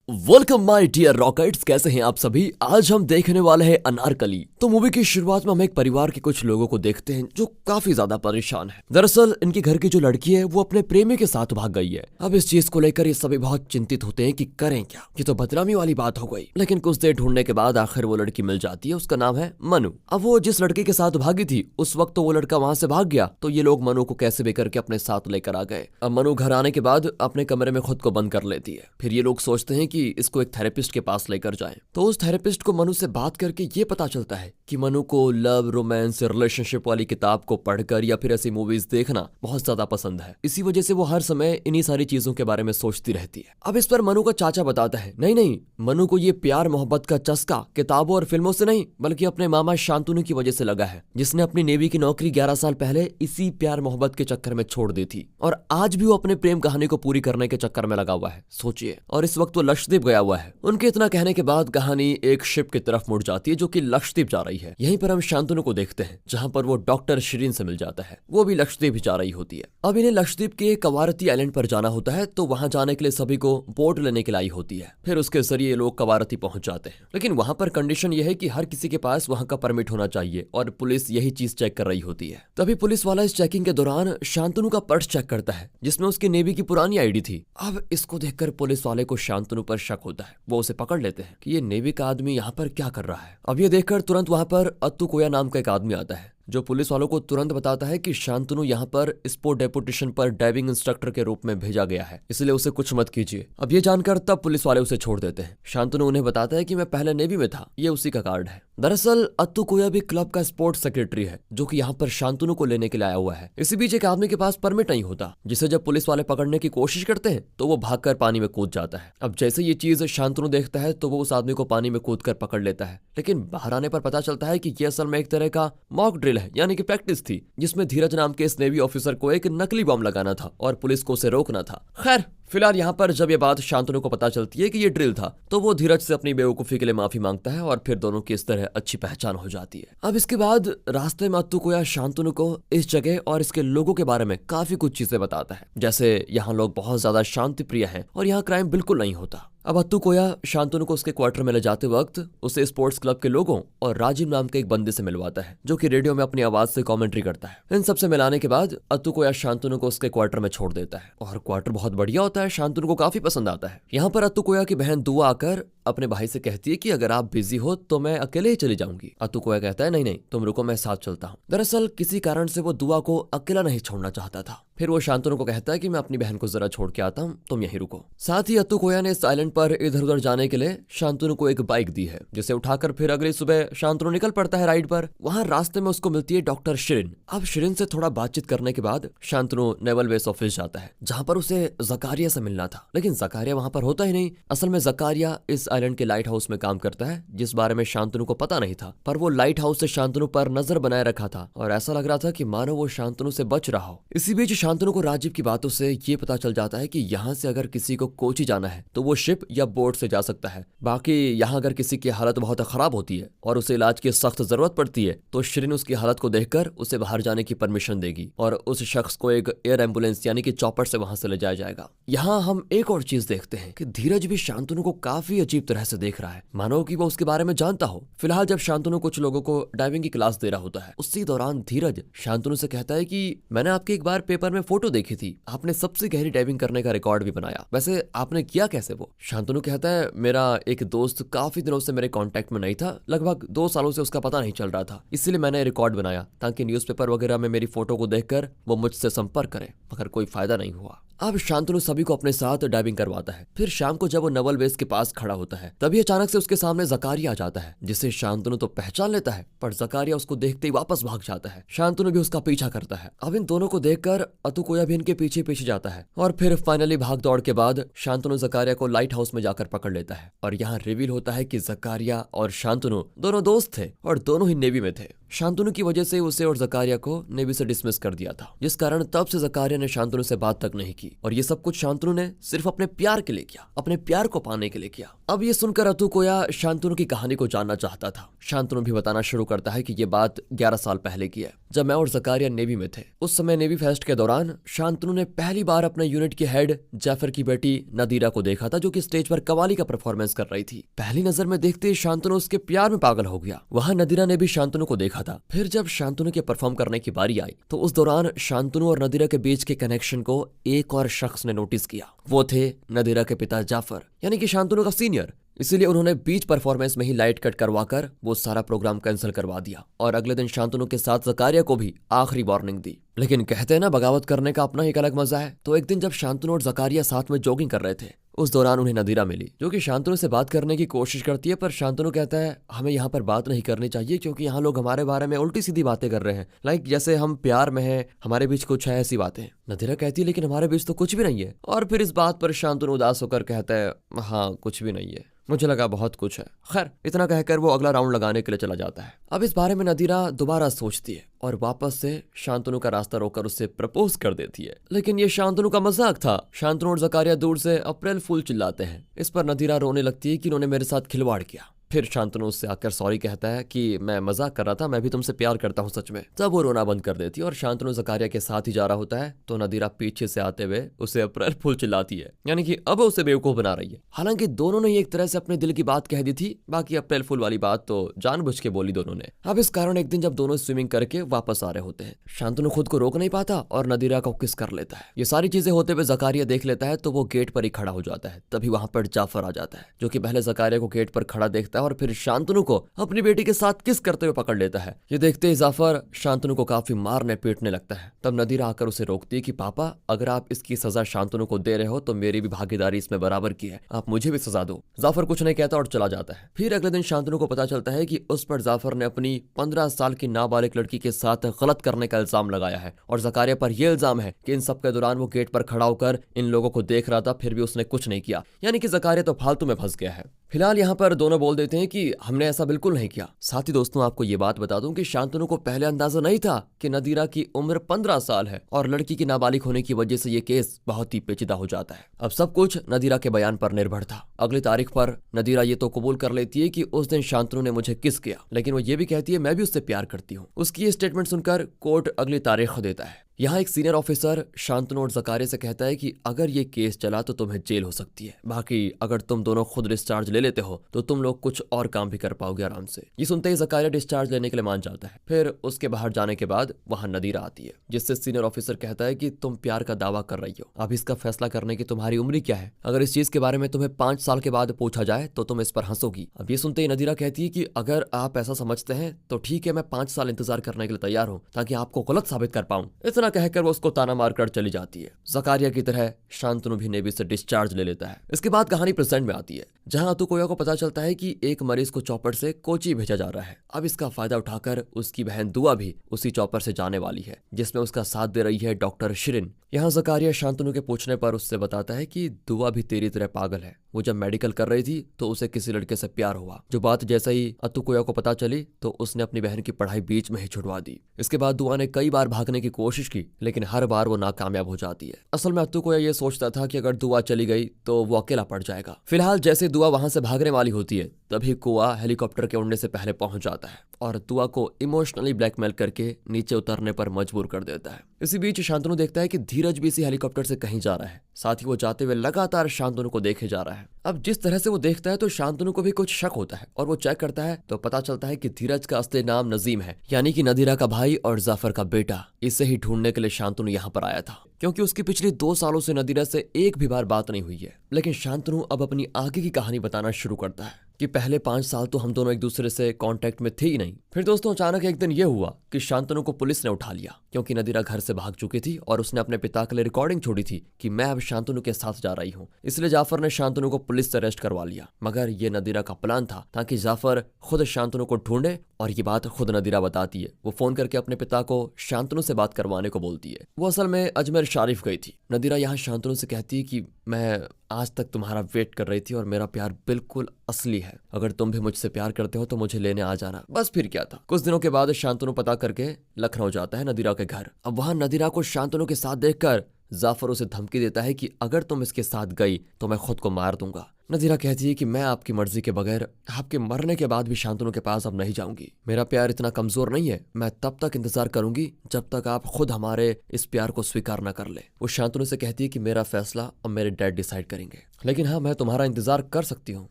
Welcome my dear rockets, कैसे हैं आप सभी। आज हम देखने वाले हैं अनारकली। तो मूवी की शुरुआत में हम एक परिवार के कुछ लोगों को देखते हैं जो काफी ज्यादा परेशान हैं। दरअसल इनके घर की जो लड़की है वो अपने प्रेमी के साथ भाग गई है। अब इस चीज को लेकर ये सभी बहुत चिंतित होते हैं कि करें क्या। ये तो बदनामी वाली बात हो गई। लेकिन कुछ देर ढूंढने के बाद आखिर वो लड़की मिल जाती है। उसका नाम है मनु। अब वो जिस लड़के के साथ भागी थी उस वक्त तो वो लड़का वहां से भाग गया, तो ये लोग मनु को कैसे भी करके अपने साथ लेकर आ गए। अब मनु घर आने के बाद अपने कमरे में खुद को बंद कर लेती है। फिर ये लोग सोचते हैं कि इसको एक थेरेपिस्ट के पास लेकर जाएं। तो उस थेरेपिस्ट को मनु से बात करके ये पता चलता है कि मनु को लव, रोमांस, रिलेशनशिप वाली किताब को पढ़कर या फिर ऐसी मूवीज देखना बहुत ज्यादा पसंद है। इसी वजह से वो हर समय इन्हीं सारी चीजों के बारे में सोचती रहती है। अब इस पर मनु का चाचा बताता है, नहीं नहीं, मनु को ये प्यार मोहब्बत का चस्का किताबों और फिल्मों से नहीं बल्कि अपने मामा शांतनु की वजह से लगा है, जिसने अपनी नेवी की नौकरी 11 साल पहले इसी प्यार मोहब्बत के चक्कर में छोड़ दी थी और आज भी वो अपने प्रेम कहानी को पूरी करने के चक्कर में लगा हुआ है। सोचिए। और इस वक्त वो लक्षद्वीप गया हुआ है। उनके इतना कहने के बाद कहानी एक शिप की तरफ मुड़ जाती है जो कि लक्षद्वीप जा रही है। यहीं पर हम शांतनु को देखते हैं जहां पर वो डॉक्टर शिरीन से मिल जाता है। वो भी लक्षद्वीप जा रही होती है। अब इन्हें लक्षद्वीप के कवारती आइलैंड पर जाना होता है, तो वहां जाने के लिए सभी को बोट लेने के लिए आई होती है। फिर उसके जरिए लोग कवारती पहुंच जाते हैं। लेकिन वहां पर कंडीशन यह है कि हर किसी के पास वहां का परमिट होना चाहिए और पुलिस यही चीज चेक कर रही होती है। तभी पुलिस वाला इस चेकिंग के दौरान शांतनु का पर्स चेक करता है जिसमें उसकी नेवी की पुरानी आईडी थी। अब इसको देखकर पुलिस वाले को शांतनु पर शक होता है। वो उसे पकड़ लेते हैं कि ये नेवी का आदमी यहाँ पर क्या कर रहा है। अब ये देखकर तुरंत वहां पर अत्तू कोया नाम का एक आदमी आता है जो पुलिस वालों को तुरंत बताता है कि शांतनु यहाँ पर स्पोर्ट डेपुटेशन पर डाइविंग इंस्ट्रक्टर के रूप में भेजा गया है, इसलिए उसे कुछ मत कीजिए। अब ये जानकर तब पुलिस वाले उसे छोड़ देते हैं। शांतनु उन्हें बताता है कि मैं पहले नेवी में था, ये उसी का कार्ड है। दरअसल अत्तू कोया भी क्लब का स्पोर्ट्स सेक्रेटरी है जो कि यहाँ पर शांतनु को लेने के लिए आया हुआ है। इसी बीच एक आदमी के पास परमिट नहीं होता, जिसे जब पुलिस वाले पकड़ने की कोशिश करते हैं तो वो भागकर पानी में कूद जाता है। अब जैसे ये चीज शांतनु देखता है तो वो उस आदमी को पानी में कूद कर पकड़ लेता है। लेकिन बाहर आने पर पता चलता है कि ये असल में एक तरह का मॉक ड्रिल है, यानी कि प्रैक्टिस थी, जिसमें धीरज नाम के इस नेवी ऑफिसर को एक नकली बम लगाना था और पुलिस को उसे रोकना था। खैर फिलहाल यहाँ पर जब ये बात शांतनु को पता चलती है कि ये ड्रिल था, तो वो धीरज से अपनी बेवकूफी के लिए माफी मांगता है और फिर दोनों की इस तरह अच्छी पहचान हो जाती है। अब इसके बाद रास्ते में अत्तू कोया शांतनु को इस जगह और इसके लोगों के बारे में काफी कुछ चीजें बताता है, जैसे यहाँ लोग बहुत ज्यादा शांति प्रिय हैं और यहाँ क्राइम बिल्कुल नहीं होता। अब अत्तू कोया शांतनु को उसके क्वार्टर में ले जाते वक्त उसे स्पोर्ट्स क्लब के लोगों और राजीव नाम के एक बंदे से मिलवाता है जो कि रेडियो में अपनी आवाज से कमेंट्री करता है। इन सबसे मिलाने के बाद अत्तू कोया शांतनु को उसके क्वार्टर में छोड़ देता है और क्वार्टर बहुत बढ़िया होता है, शांतनु को काफी पसंद आता है। यहाँ पर अत्तू कोया की बहन दुआ आकर अपने भाई से कहती है कि अगर आप बिजी हो तो मैं अकेले ही चली जाऊंगी। अत्तू कोया कहता है, नहीं नहीं, तुम रुको, मैं साथ चलता हूँ। दरअसल किसी कारण से वो दुआ को अकेला नहीं छोड़ना चाहता था। फिर वो शांतनु को कहता है कि मैं अपनी बहन को जरा छोड़ के आता हूँ, तुम यहीं रुको। साथ ही अत्तू कोया ने इस आइलैंड पर इधर उधर जाने के लिए शांतनु को एक बाइक दी है, जिसे उठाकर फिर अगली सुबह शांतनु निकल पड़ता है राइड पर। वहाँ रास्ते में उसको मिलती है डॉक्टर शिरीन। अब शिरीन से थोड़ा बातचीत करने के बाद शांतनु नेवल बेस ऑफिस जाता है जहाँ पर उसे जकारिया से मिलना था, लेकिन जकारिया वहाँ पर होता ही नहीं। असल में जकारिया इस आइलैंड के लाइट हाउस में काम करता है, जिस बारे में शांतनु को पता नहीं था, पर वो लाइट हाउस से शांतनु पर नजर बनाए रखा था और ऐसा लग रहा था कि मानो वो शांतनु से बच रहा हो। इसी बीच शांतनु को राजीव की बातों से ये पता चल जाता है कि यहाँ से अगर किसी को कोची जाना है तो वो शिप या बोट से जा सकता है। बाकी यहाँ अगर किसी की हालत बहुत खराब होती है और उसे इलाज की सख्त जरूरत पड़ती है तो शिरीन उसकी हालत को देखकर उसे बाहर जाने की परमिशन देगी और उस शख्स को एक एयर एम्बुलेंस यानी कि चॉपर से वहां से ले जाया जाएगा। यहाँ हम एक और चीज देखते हैं कि धीरज भी शांतनु को काफी अजीब तरह से देख रहा है, मानो कि वो उसके बारे में जानता हो। फिलहाल जब शांतनु कुछ लोगों को डाइविंग की क्लास दे रहा होता है, उसी दौरान धीरज शांतनु से कहता है कि मैंने आपकी एक बार पेपर में फोटो देखी थी, आपने सबसे गहरी डाइविंग करने का रिकॉर्ड भी बनाया, वैसे आपने किया कैसे? वो शांतनु कहता है, मेरा एक दोस्त काफी दिनों से मेरे कांटेक्ट में नहीं था, लगभग 2 सालों से उसका पता नहीं चल रहा था, इसलिए मैंने रिकॉर्ड बनाया ताकि न्यूज़पेपर वगैरह में मेरी फोटो को देखकर वो मुझसे संपर्क करे, मगर कोई फायदा नहीं हुआ। अब शांतनु सभी को अपने साथ डाइविंग करवाता है। फिर शाम को जब वो नवल बेस के पास खड़ा होता है तभी अचानक से उसके सामने जकारिया आ जाता है, जिसे शांतनु तो पहचान लेता है, पर जकारिया उसको देखते ही वापस भाग जाता है। शांतनु भी उसका पीछा करता है। अब इन दोनों को देखकर अत्तू कोया भी इनके पीछे पीछे जाता है और फिर फाइनली भाग दौड़ के बाद शांतनु जकारिया को लाइट हाउस में जाकर पकड़ लेता है और यहाँ रिवील होता है कि जकारिया और शांतनु दोनों दोस्त थे और दोनों ही नेवी में थे। शांतनु की वजह से उसे और जकारिया को नेवी से डिसमिस कर दिया था, जिस कारण तब से जकारिया ने शांतनु से बात तक नहीं की। और ये सब कुछ शांतनु ने सिर्फ अपने प्यार के लिए किया, अपने प्यार को पाने के लिए किया। अब ये सुनकर अतुकोया शांतनु की कहानी को जानना चाहता था। शांतनु भी बताना शुरू करता है कि ये बात 11 साल पहले की है, जब मैं और जकारिया नेवी में थे। उस समय नेवी फेस्ट के दौरान शांतनु ने पहली बार अपने यूनिट के हेड जाफर की बेटी नदीरा को देखा था, जो कि स्टेज पर कवाली का परफॉर्मेंस कर रही थी। पहली नजर में देखते ही शांतनु उसके प्यार में पागल हो गया। वहां नदीरा ने भी शांतनु को देखा था। फिर जब शांतनु के परफॉर्म करने की बारी आई तो उस दौरान शांतनु और नदीरा के बीच के कनेक्शन को एक और शख्स ने नोटिस किया। वो थे नदीरा के पिता जाफर, यानी कि शांतनु का सीनियर। इसीलिए उन्होंने बीच परफॉर्मेंस में ही लाइट कट करवाकर वो सारा प्रोग्राम कैंसिल करवा दिया और अगले दिन शांतनु के साथ जकारिया को भी आखिरी वार्निंग दी। लेकिन कहते हैं ना, बगावत करने का अपना एक अलग मजा है। तो एक दिन जब शांतनु और जकारिया साथ में जॉगिंग कर रहे थे, उस दौरान उन्हें नदीरा मिली, जो कि शांतनु से बात करने की कोशिश करती है। पर शांतनु कहता है हमें यहाँ पर बात नहीं करनी चाहिए, क्योंकि यहाँ लोग हमारे बारे में उल्टी सीधी बातें कर रहे हैं, लाइक जैसे हम प्यार में हैं, हमारे बीच कुछ है, ऐसी बातें। नदीरा कहती है लेकिन हमारे बीच तो कुछ भी नहीं है। और फिर इस बात पर शांतनु उदास होकर कहता है हाँ, कुछ भी नहीं है, मुझे लगा बहुत कुछ है। खैर, इतना कहकर वो अगला राउंड लगाने के लिए चला जाता है। अब इस बारे में नदीरा दोबारा सोचती है और वापस से शांतनु का रास्ता रोककर उससे प्रपोज कर देती है। लेकिन ये शांतनु का मजाक था। शांतनु और जकारिया दूर से अप्रैल फूल चिल्लाते हैं। इस पर नदीरा रोने लगती है कि इन्होंने मेरे साथ खिलवाड़ किया। फिर शांतनु उससे आकर सॉरी कहता है कि मैं मजाक कर रहा था, मैं भी तुमसे प्यार करता हूँ सच में। तब वो रोना बंद कर देती है और शांतनु जकारिया के साथ ही जा रहा होता है तो नदीरा पीछे से आते हुए उसे अप्रैल फूल चिल्लाती है, यानी कि अब उसे बेवकूफ बना रही है। हालांकि दोनों ने एक तरह से अपने दिल की बात कह दी थी, बाकी अप्रैल फूल वाली बात तो जानबूझ के बोली दोनों ने। अब इस कारण एक दिन जब दोनों स्विमिंग करके वापस आ रहे होते हैं, शांतनु खुद को रोक नहीं पाता और नदीरा को किस कर लेता है। ये सारी चीजें होते हुए जकारिया देख लेता है तो वो गेट पर ही खड़ा हो जाता है। तभी वहां पर जाफर आ जाता है, जो कि पहले जकारिया को गेट पर खड़ा देखता है और फिर शांतनु को अपनी बेटी के साथ किस करते हुए पकड़ लेता है। ये देखते ही जाफर शांतनु को काफी मारने पीटने लगता है। तब नदीरा आकर उसे रोकती है कि पापा, अगर आप इसकी सजा शांतनु को दे रहे हो तो मेरी भी भागीदारी इसमें बराबर की है, आप मुझे भी सजा दो। जाफर कुछ नहीं कहता और चला जाता है। फिर अगले दिन शांतनु को पता चलता है कि उस पर जाफर ने अपनी 15 साल की नाबालिग लड़की के साथ गलत करने का इल्जाम लगाया है और जकारिया पर यह इल्जाम है कि इन सब के दौरान वो गेट पर खड़ा होकर इन लोगों को देख रहा था, फिर भी उसने कुछ नहीं किया, यानी कि जकारिया तो फालतू में फंस गया है। फिलहाल यहाँ पर दोनों बोल देते हैं कि हमने ऐसा बिल्कुल नहीं किया। साथ ही दोस्तों, आपको ये बात बता दूं कि शांतनु को पहले अंदाजा नहीं था कि नदीरा की उम्र 15 साल है और लड़की की नाबालिग होने की वजह से ये केस बहुत ही पेचीदा हो जाता है। अब सब कुछ नदीरा के बयान पर निर्भर था। अगली तारीख पर नदीरा ये तो कबूल कर लेती है कि उस दिन शांतनु ने मुझे किस किया, लेकिन वो ये भी कहती है मैं भी उससे प्यार करती हूँ। उसकी ये स्टेटमेंट सुनकर कोर्ट अगली तारीख देता है। यहाँ एक सीनियर ऑफिसर शांतनु और जकारिया से कहता है कि अगर ये केस चला तो तुम्हें जेल हो सकती है, बाकी अगर तुम दोनों खुद डिस्चार्ज ले लेते हो तो तुम लोग कुछ और काम भी कर पाओगे आराम से। ये सुनते ही जकारिया डिस्चार्ज लेने के लिए मान जाता है। फिर उसके बाहर जाने के बाद वहां नदीरा आती है, जिससे सीनियर ऑफिसर कहता है कि तुम प्यार का दावा कर रही हो, अब इसका फैसला करने की तुम्हारी उम्र क्या है? अगर इस चीज के बारे में तुम्हें 5 साल के बाद पूछा जाए तो तुम इस पर हंसोगी। अब ये सुनते ही नदीरा कहती है कि अगर आप ऐसा समझते हैं तो ठीक है, मैं 5 साल इंतजार करने के लिए तैयार हूँ ताकि आपको गलत साबित कर पाऊं। इतना कहकर वो उसको ताना मारकर चली जाती है। जकारिया की तरह शांतनु भी नेवी से डिस्चार्ज ले लेता है। इसके बाद कहानी प्रेजेंट में आती है, जहां अतुकोया को पता चलता है कि एक मरीज को चॉपर से कोची भेजा जा रहा है। अब इसका फायदा उठाकर उसकी बहन दुआ भी उसी चॉपर से जाने वाली है, जिसमें उसका साथ दे रही है डॉक्टर शिरिन। यहाँ जकारिया शांतनु के पूछने पर उससे बताता है कि दुआ भी तेरी तरह पागल है। वो जब मेडिकल कर रही थी तो उसे किसी लड़के से प्यार हुआ, जो बात जैसे ही अतुकोया को पता चली तो उसने अपनी बहन की पढ़ाई बीच में ही छुड़वा दी। इसके बाद दुआ ने कई बार भागने की कोशिश की, लेकिन हर बार वो नाकामयाब हो जाती है। असल में अतुकोया ये सोचता था कि अगर दुआ चली गई तो वो अकेला पड़ जाएगा। फिलहाल जैसे दुआ वहां से भागने वाली होती है, तभी कुआ हेलीकॉप्टर के उड़ने से पहले पहुंच जाता है और दुआ को इमोशनली ब्लैकमेल करके नीचे उतरने पर मजबूर कर देता है। इसी बीच शांतनु देखता है कि धीरज भी इसी हेलीकॉप्टर से कहीं जा रहा है। साथ ही वो जाते हुए लगातार शांतनु को देखे जा रहा है। अब जिस तरह से वो देखता है तो शांतनु को भी कुछ शक होता है और वो चेक करता है तो पता चलता है कि धीरज का असली नाम नजीम है, यानी कि नदीरा का भाई और जाफर का बेटा। इसे ही ढूंढने के लिए शांतनु यहाँ पर आया था, क्योंकि उसकी पिछली 2 सालों से नदीरा से एक भी बार बात नहीं हुई है। लेकिन शांतनु अब अपनी आगे की कहानी बताना शुरू करता है कि पहले 5 साल तो हम दोनों एक दूसरे से कांटेक्ट में थे ही नहीं। फिर दोस्तों अचानक एक दिन ये हुआ कि शांतनु को पुलिस ने उठा लिया, क्योंकि नदीरा घर से भाग चुकी थी और उसने अपने पिता के लिए रिकॉर्डिंग छोड़ी थी कि मैं अब शांतनु के साथ जा रही हूँ। इसलिए जाफर ने शांतनु को पुलिस से अरेस्ट करवा लिया। मगर ये नदीरा का प्लान था ताकि जाफर खुद शांतनु को ढूंढे, और ये बात खुद नदीरा बताती है। वो फोन करके अपने पिता को शांतनु से बात करवाने को बोलती है। वो असल में अजमेर शरीफ गई थी। नदीरा यहाँ शांतनु से कहती है कि मैं आज तक तुम्हारा वेट कर रही थी और मेरा प्यार बिल्कुल असली है। अगर तुम भी मुझसे प्यार करते हो तो मुझे लेने आ जाना। बस फिर क्या था। कुछ दिनों के बाद शांतनु पता करके लखनऊ जाता है नदीरा के घर। अब वहां नदीरा को शांतनु के साथ देखकर जाफर उसे धमकी देता है कि अगर तुम इसके साथ गई तो मैं खुद को मार दूंगा। नदीरा कहती है कि मैं आपकी मर्जी के बगैर आपके मरने के बाद भी शांतनु के पास अब नहीं जाऊंगी। मेरा प्यार इतना कमजोर नहीं है, मैं तब तक इंतजार करूंगी जब तक आप खुद हमारे इस प्यार को स्वीकार न कर ले। वो शांतनु से कहती है कि मेरा फैसला अब मेरे डैड डिसाइड करेंगे, लेकिन हाँ मैं तुम्हारा इंतजार कर सकती हूँ।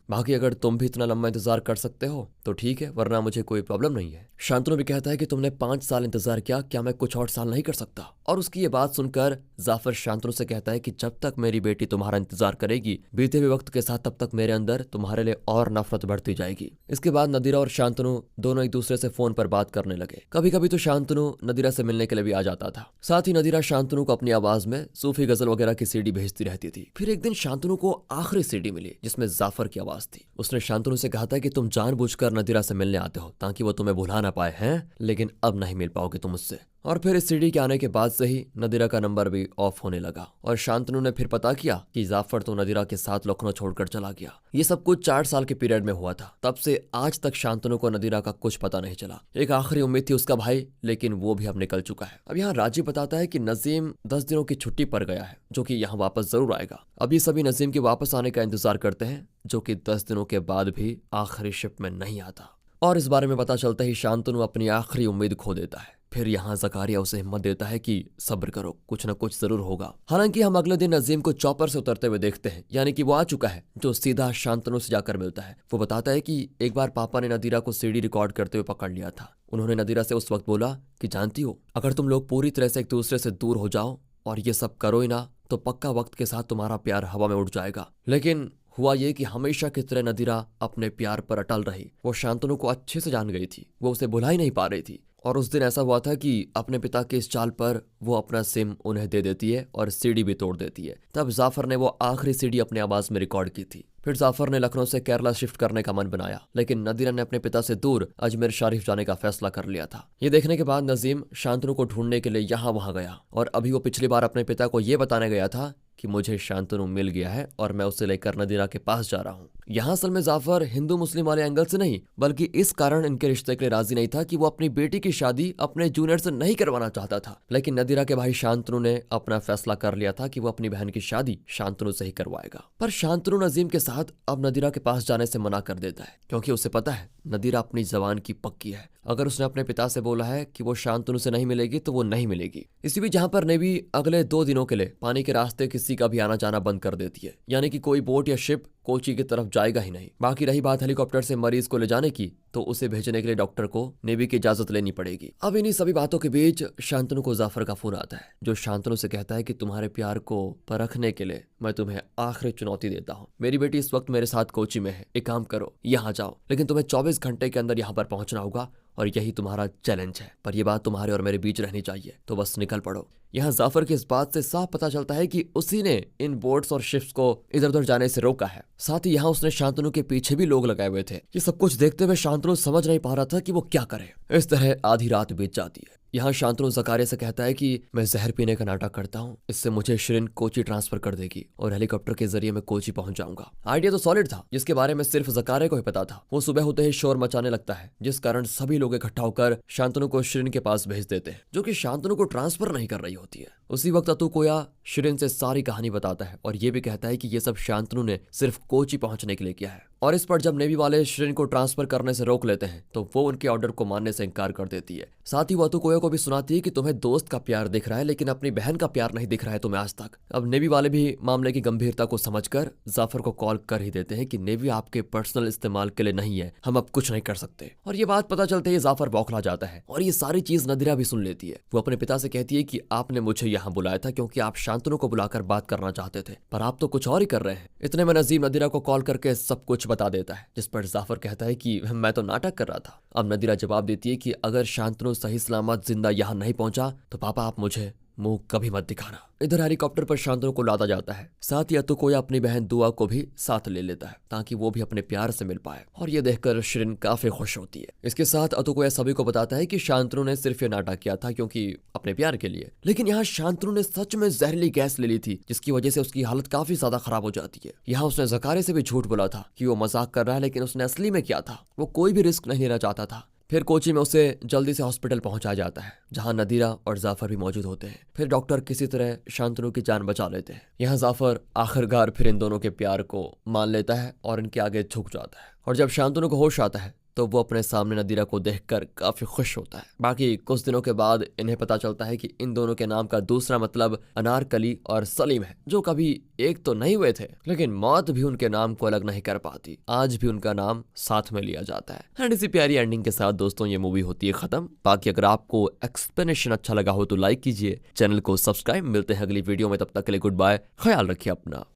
बाकी अगर तुम भी इतना लंबा इंतजार कर सकते हो तो ठीक है, वरना मुझे कोई प्रॉब्लम नहीं है। शांतनु भी कहता है कि तुमने 5 साल इंतजार किया, क्या मैं कुछ और साल नहीं कर सकता? और उसकी ये बात सुनकर जाफर शांतनु से कहता है कि जब तक मेरी बेटी तुम्हारा इंतजार करेगी बीते हुए वक्त के साथ, तब तक मेरे अंदर तुम्हारे लिए और नफरत बढ़ती जाएगी। इसके बाद नदीरा और शांतनु दोनों एक दूसरे से फोन पर बात करने लगे। कभी कभी तो शांतनु नदीरा से मिलने के लिए भी आ जाता था। साथ ही नदीरा शांतनु को अपनी आवाज में सूफी गजल वगैरह की सीडी भेजती रहती थी। फिर एक दिन शांतनु को आखिरी सीडी मिली जिसमें जाफर की आवाज थी। उसने शांतनु से कहा था कि तुम जानबूझकर नदीरा से मिलने आते हो ताकि वो तुम्हें भुला ना पाए हैं, लेकिन अब नहीं मिल पाओगे तुम उससे। और फिर इस सीडी के आने के बाद से ही नदीरा का नंबर भी ऑफ होने लगा और शांतनु ने फिर पता किया कि जाफर तो नदीरा के साथ लखनऊ छोड़कर चला गया। ये सब कुछ 4 साल के पीरियड में हुआ था। तब से आज तक शांतनु को नदीरा का कुछ पता नहीं चला। एक आखिरी उम्मीद थी उसका भाई, लेकिन वो भी अब निकल चुका है। अब यहाँ राजीव बताता है कि नजीम 10 दिनों की छुट्टी पर गया है, जो कि यहाँ वापस जरूर आएगा। अब ये सभी नजीम के वापस आने का इंतजार करते हैं, जो कि 10 दिनों के बाद भी आखिरी शिप में नहीं आता। और इस बारे में पता चलता ही शांतनु अपनी आखिरी उम्मीद खो देता है। फिर यहाँ जकारिया उसे हिम्मत देता है कि सब्र करो, कुछ न कुछ जरूर होगा। हालांकि हम अगले दिन नजीम को चॉपर से उतरते हुए देखते हैं, यानी कि वो आ चुका है, जो सीधा शांतनु से जाकर मिलता है। वो बताता है कि एक बार पापा ने नदीरा को सीडी रिकॉर्ड करते हुए पकड़ लिया था। उन्होंने नदीरा से उस वक्त बोला कि जानती हो, अगर तुम लोग पूरी तरह से एक दूसरे से दूर हो जाओ और ये सब करो ही ना, तो पक्का वक्त के साथ तुम्हारा प्यार हवा में उड़ जाएगा। लेकिन हुआ ये कि हमेशा की तरह नदीरा अपने प्यार पर अटल रही। वो शांतनु को अच्छे से जान गई थी, वो उसे भुला ही नहीं पा रही थी। और उस दिन ऐसा हुआ था कि अपने पिता के इस चाल पर वो अपना सिम उन्हें दे देती है और सीडी भी तोड़ देती है। तब जाफर ने वो आखिरी सीडी अपनी आवाज में रिकॉर्ड की थी। फिर जाफर ने लखनऊ से केरला शिफ्ट करने का मन बनाया, लेकिन नदीरा ने अपने पिता से दूर अजमेर शरीफ जाने का फैसला कर लिया था। ये देखने के बाद नजीम शांतनु को ढूंढने के लिए यहाँ वहां गया और अभी वो पिछली बार अपने पिता को ये बताने गया था कि मुझे शांतनु मिल गया है और मैं उसे लेकर नदीरा के पास जा रहा हूँ। यहाँ असल में जाफर हिंदू मुस्लिम वाले एंगल से नहीं, बल्कि इस कारण इनके रिश्ते के लिए राजी नहीं था कि वो अपनी बेटी की शादी अपने जूनियर से नहीं करवाना चाहता था। लेकिन नदीरा के भाई शांतनु ने अपना फैसला कर लिया था कि वो अपनी बहन की शादी शांतनु से ही करवाएगा। पर शांतनु नजीम के साथ अब नदीरा के पास जाने से मना कर देता है, क्योंकि उसे पता है नदीरा अपनी जबान की पक्की है। अगर उसने अपने पिता से बोला है कि वो शांतनु से नहीं मिलेगी तो वो नहीं मिलेगी। इसी भी जहाँ पर नेवी अगले 2 दिनों के लिए पानी के रास्ते किसी का भी आना जाना बंद कर देती है, यानी कि कोई बोट या शिप कोची की तरफ जाएगा ही नहीं। बाकी रही बात हेलीकॉप्टर से मरीज को ले जाने की, तो उसे भेजने के लिए डॉक्टर को नेवी की इजाजत लेनी पड़ेगी। अब इन्हीं सभी बातों के बीच शांतनु को जाफर का फोन आता है, जो शांतनु से कहता है कि तुम्हारे प्यार को परखने के लिए मैं तुम्हें आखिरी चुनौती देता हूँ। मेरी बेटी इस वक्त मेरे साथ कोची में है, एक काम करो यहाँ जाओ, लेकिन तुम्हें 24 घंटे के अंदर यहाँ पर पहुंचना होगा और यही तुम्हारा चैलेंज है। पर यह बात तुम्हारे और मेरे बीच रहनी चाहिए, तो बस निकल पड़ो। यहाँ जाफर की इस बात से साफ पता चलता है कि उसी ने इन बोट्स और शिप्स को इधर उधर जाने से रोका है। साथ ही यहाँ उसने शांतनु के पीछे भी लोग लगाए हुए थे। ये सब कुछ देखते हुए शांतनु समझ नहीं पा रहा था कि वो क्या करे। इस तरह आधी रात बीत जाती है। यहाँ शांतनु जकारिया से कहता है कि मैं जहर पीने का नाटक करता हूँ, इससे मुझे शिरीन कोची ट्रांसफर कर देगी और हेलीकॉप्टर के जरिए मैं कोची पहुंच जाऊंगा। आइडिया तो सॉलिड था, जिसके बारे में सिर्फ जकारिया को ही पता था। वो सुबह होते ही शोर मचाने लगता है, जिस कारण सभी लोग इकट्ठा होकर शांतनु को शिरीन के पास भेज देते हैं, जो कि शांतनु को ट्रांसफर नहीं कर रही होती है। उसी वक्त अतुकोया शिरीन से सारी कहानी बताता है और ये भी कहता है कि ये सब शांतनु ने सिर्फ कोची पहुंचने के लिए किया है। और इस पर जब नेवी वाले शिरीन को ट्रांसफर करने से रोक लेते हैं, तो वो उनके ऑर्डर को मानने से इनकार कर देती है। साथ ही वो अतुकोया को भी सुनाती है कि तुम्हें दोस्त का प्यार दिख रहा है, लेकिन अपनी बहन का प्यार नहीं दिख रहा है तुम्हें आज तक। अब नेवी वाले भी मामले की गंभीरता को समझकर जाफर को कॉल कर ही देते हैं कि नेवी आपके पर्सनल इस्तेमाल के लिए नहीं है, हम अब कुछ नहीं कर सकते। और ये बात पता चलते ही जाफर बौखला जाता है और ये सारी चीज नदीरा भी सुन लेती है। वो अपने पिता से कहती है कि आपने मुझे यहाँ बुलाया था क्योंकि आप शांतनु को बुलाकर बात करना चाहते थे, पर आप तो कुछ और ही कर रहे हैं। इतने में नजीम नदीरा को कॉल करके सब कुछ बता देता है, जिस पर जाफर कहता है कि मैं तो नाटक कर रहा था। अब नदीरा जवाब देती है कि अगर शांतनु सही सलामत जिंदा यहाँ नहीं पहुंचा तो पापा आप मुझे मुंह कभी मत दिखाना। इधर हेलीकॉप्टर पर शांतनु को लादा जाता है। साथ ही अतुकोया अपनी बहन दुआ को भी साथ ले लेता है ताकि वो भी अपने प्यार से मिल पाए, और ये देखकर शिरिन काफी खुश होती है। इसके साथ अतुकोया सभी को बताता है कि शांतनु ने सिर्फ ये नाटक किया था क्योंकि अपने प्यार के लिए, लेकिन यहाँ शांतनु ने सच में जहरीली गैस ले ली थी जिसकी वजह से उसकी हालत काफी ज्यादा खराब हो जाती है। यहाँ उसने जकारे से भी झूठ बोला था कि वो मजाक कर रहा है, लेकिन उसने असली में किया था। वो कोई भी रिस्क नहीं लेना चाहता था। फिर कोची में उसे जल्दी से हॉस्पिटल पहुंचाया जाता है जहां नदीरा और जाफर भी मौजूद होते हैं। फिर डॉक्टर किसी तरह शांतनु की जान बचा लेते हैं। यहाँ जाफर आखिरकार फिर इन दोनों के प्यार को मान लेता है और इनके आगे झुक जाता है, और जब शांतनु को होश आता है तो वो अपने सामने नदीरा को देखकर काफी खुश होता है। बाकी कुछ दिनों के बाद इन्हें पता चलता है कि इन दोनों के नाम का दूसरा मतलब अनारकली और सलीम है, जो कभी एक तो नहीं हुए थे, लेकिन मौत भी उनके नाम को अलग नहीं कर पाती। आज भी उनका नाम साथ में लिया जाता है। एंड इसी प्यारी एंडिंग के साथ दोस्तों ये मूवी होती है खत्म। बाकी अगर आपको एक्सप्लेनेशन अच्छा लगा हो तो लाइक कीजिए, चैनल को सब्सक्राइब। मिलते हैं अगली वीडियो में, तब तक के लिए गुड बाय, ख्याल रखिए अपना।